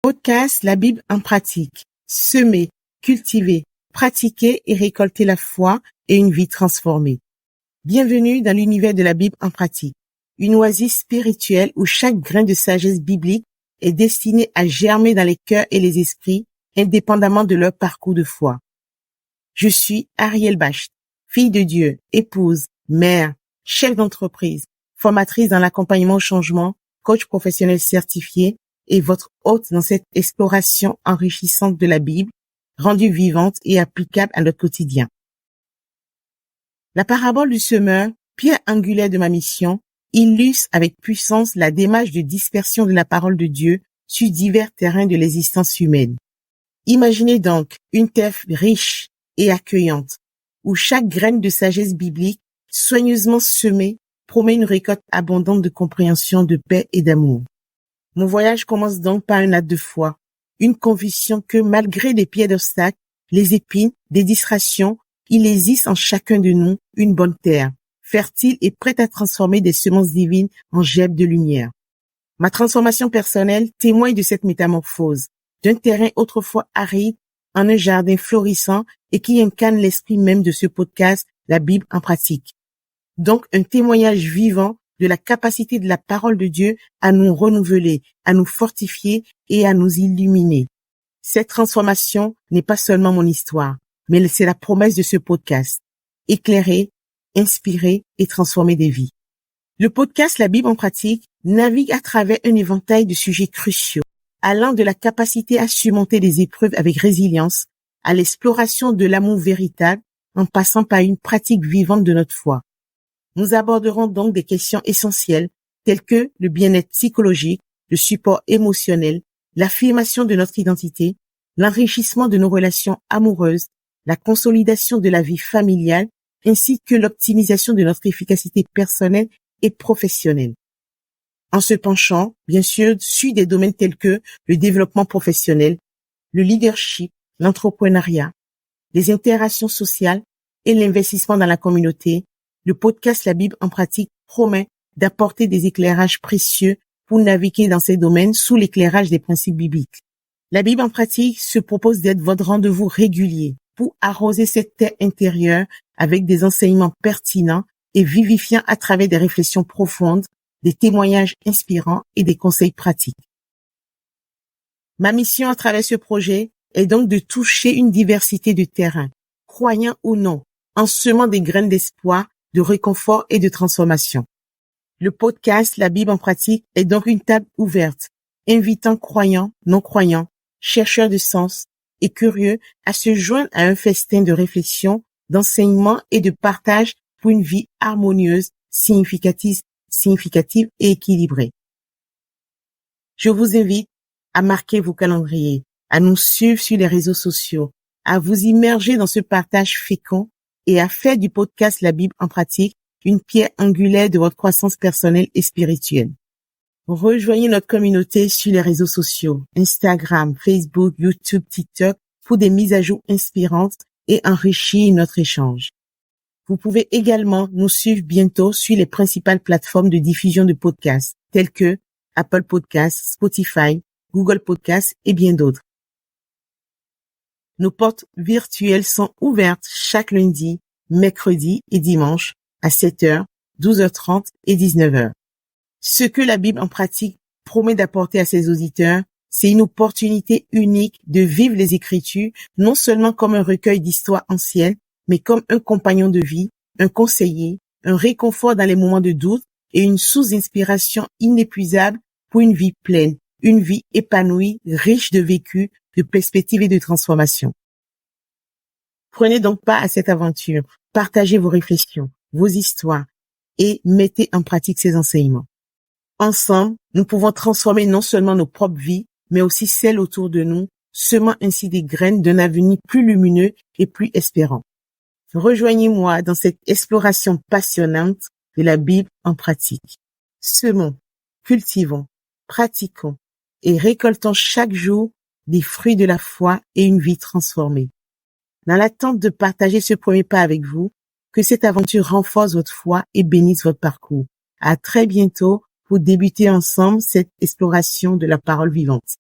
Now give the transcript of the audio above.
Podcast La Bible en pratique. Semer, cultiver, pratiquer et récolter la foi et une vie transformée. Bienvenue dans l'univers de la Bible en pratique. Une oasis spirituelle où chaque grain de sagesse biblique est destiné à germer dans les cœurs et les esprits, indépendamment de leur parcours de foi. Je suis Ariel Bacht, fille de Dieu, épouse, mère, chef d'entreprise, formatrice dans l'accompagnement au changement, coach professionnel certifié et votre hôte dans cette exploration enrichissante de la Bible, rendue vivante et applicable à notre quotidien. La parabole du semeur, pierre angulaire de ma mission, illustre avec puissance la démarche de dispersion de la parole de Dieu sur divers terrains de l'existence humaine. Imaginez donc une terre riche et accueillante, où chaque graine de sagesse biblique, soigneusement semée, promet une récolte abondante de compréhension, de paix et d'amour. Mon voyage commence donc par un acte de foi, une conviction que malgré les pieds d'obstacles, les épines, des distractions, il existe en chacun de nous une bonne terre, fertile et prête à transformer des semences divines en gerbes de lumière. Ma transformation personnelle témoigne de cette métamorphose, d'un terrain autrefois aride en un jardin florissant et qui incarne l'esprit même de ce podcast, la Bible en pratique. Donc un témoignage vivant de la capacité de la parole de Dieu à nous renouveler, à nous fortifier et à nous illuminer. Cette transformation n'est pas seulement mon histoire, mais c'est la promesse de ce podcast. Éclairer, inspirer et transformer des vies. Le podcast La Bible en pratique navigue à travers un éventail de sujets cruciaux, allant de la capacité à surmonter des épreuves avec résilience, à l'exploration de l'amour véritable, en passant par une pratique vivante de notre foi. Nous aborderons donc des questions essentielles telles que le bien-être psychologique, le support émotionnel, l'affirmation de notre identité, l'enrichissement de nos relations amoureuses, la consolidation de la vie familiale, ainsi que l'optimisation de notre efficacité personnelle et professionnelle. En se penchant, bien sûr, sur des domaines tels que le développement professionnel, le leadership, l'entrepreneuriat, les interactions sociales et l'investissement dans la communauté, le podcast La Bible en pratique promet d'apporter des éclairages précieux pour naviguer dans ces domaines sous l'éclairage des principes bibliques. La Bible en pratique se propose d'être votre rendez-vous régulier pour arroser cette terre intérieure avec des enseignements pertinents et vivifiants à travers des réflexions profondes, des témoignages inspirants et des conseils pratiques. Ma mission à travers ce projet est donc de toucher une diversité de terrains, croyants ou non, en semant des graines d'espoir, de réconfort et de transformation. Le podcast La Bible en pratique est donc une table ouverte, invitant croyants, non-croyants, chercheurs de sens et curieux à se joindre à un festin de réflexion, d'enseignement et de partage pour une vie harmonieuse, significative et équilibrée. Je vous invite à marquer vos calendriers, à nous suivre sur les réseaux sociaux, à vous immerger dans ce partage fécond et à faire du podcast La Bible en pratique une pierre angulaire de votre croissance personnelle et spirituelle. Rejoignez notre communauté sur les réseaux sociaux, Instagram, Facebook, YouTube, TikTok, pour des mises à jour inspirantes et enrichir notre échange. Vous pouvez également nous suivre bientôt sur les principales plateformes de diffusion de podcasts, telles que Apple Podcasts, Spotify, Google Podcasts et bien d'autres. Nos portes virtuelles sont ouvertes chaque lundi, mercredi et dimanche à 7h, 12h30 et 19h. Ce que la Bible en pratique promet d'apporter à ses auditeurs, c'est une opportunité unique de vivre les Écritures non seulement comme un recueil d'histoires anciennes, mais comme un compagnon de vie, un conseiller, un réconfort dans les moments de doute et une source d'inspiration inépuisable pour une vie pleine, une vie épanouie, riche de vécu, de perspectives et de transformation. Prenez donc part à cette aventure, partagez vos réflexions, vos histoires et mettez en pratique ces enseignements. Ensemble, nous pouvons transformer non seulement nos propres vies, mais aussi celles autour de nous, semant ainsi des graines d'un avenir plus lumineux et plus espérant. Rejoignez-moi dans cette exploration passionnante de la Bible en pratique. Semons, cultivons, pratiquons et récoltons chaque jour des fruits de la foi et une vie transformée. Dans l'attente de partager ce premier pas avec vous, que cette aventure renforce votre foi et bénisse votre parcours. À très bientôt pour débuter ensemble cette exploration de la parole vivante.